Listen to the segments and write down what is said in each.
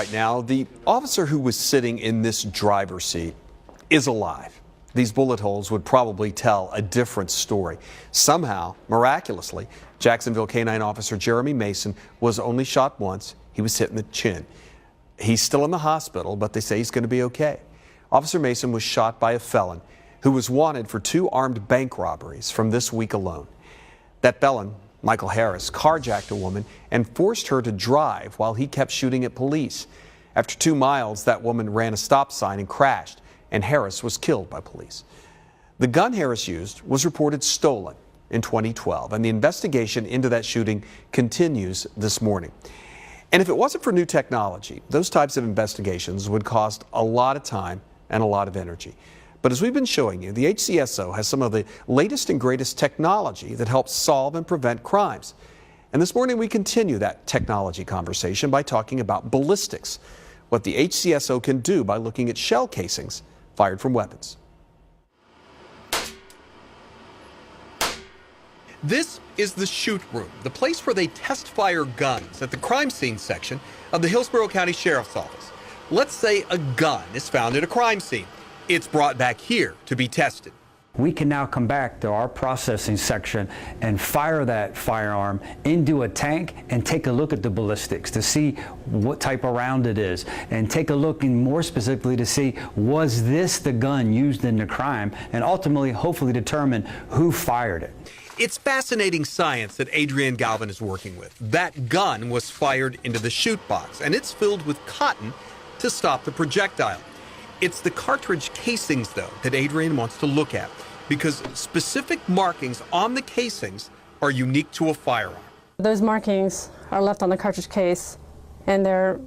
Right now, the officer who was sitting in this driver's seat is alive. These bullet holes would probably tell a different story. Somehow, miraculously, Jacksonville K-9 officer Jeremy Mason was only shot once. He was hit in the chin. He's still in the hospital, but they say he's going to be okay. Officer Mason was shot by a felon who was wanted for 2 armed bank robberies from this week alone. That felon, Michael Harris, carjacked a woman and forced her to drive while he kept shooting at police. After 2 miles, that woman ran a stop sign and crashed, and Harris was killed by police. The gun Harris used was reported stolen in 2012, and the investigation into that shooting continues this morning. And if it wasn't for new technology, those types of investigations would cost a lot of time and a lot of energy. But as we've been showing you, the HCSO has some of the latest and greatest technology that helps solve and prevent crimes. And this morning we continue that technology conversation by talking about ballistics, what the HCSO can do by looking at shell casings fired from weapons. This is the shoot room, the place where they test fire guns at the crime scene section of the Hillsborough County Sheriff's Office. Let's say a gun is found at a crime scene. It's brought back here to be tested. We can now come back to our processing section and fire that firearm into a tank and take a look at the ballistics to see what type of round it is, and take a look and more specifically to see, was this the gun used in the crime, and ultimately hopefully determine who fired it. It's fascinating science that Adrienne Galvin is working with. That gun was fired into the chute box, and it's filled with cotton to stop the projectile. It's the cartridge casings, though, that Adrienne wants to look at, because specific markings on the casings are unique to a firearm. Those markings are left on the cartridge case, and they're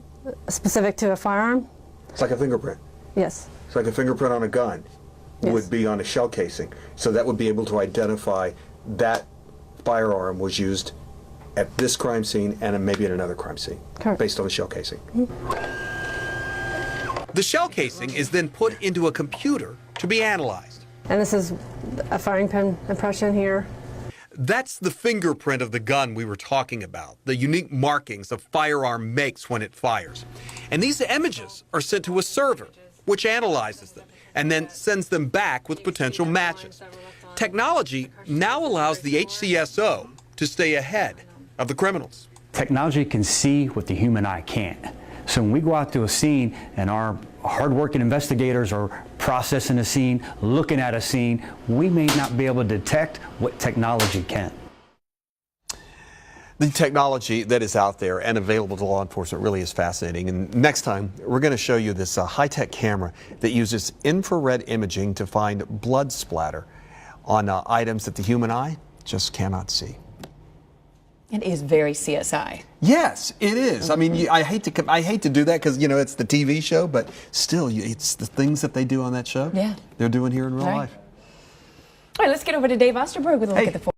specific to a firearm. It's like a fingerprint. Yes. It's like a fingerprint on a gun would be on a shell casing. So that would be able to identify that firearm was used at this crime scene and maybe at another crime scene. Correct. Based on the shell casing. Mm-hmm. The shell casing is then put into a computer to be analyzed. And this is a firing pin impression here. That's the fingerprint of the gun we were talking about, the unique markings a firearm makes when it fires. And these images are sent to a server, which analyzes them and then sends them back with potential matches. Technology now allows the HCSO to stay ahead of the criminals. Technology can see what the human eye can't. So when we go out to a scene and our hard-working investigators are processing a scene, looking at a scene, we may not be able to detect what technology can. The technology that is out there and available to law enforcement really is fascinating. And next time, we're going to show you this high-tech camera that uses infrared imaging to find blood splatter on items that the human eye just cannot see. It is very CSI. Yes, it is. I mean, I hate to do that because, you know, it's the TV show, but still, it's the things that they do on that show. Yeah. They're doing here in real life. All right, let's get over to Dave Osterberg with a look at the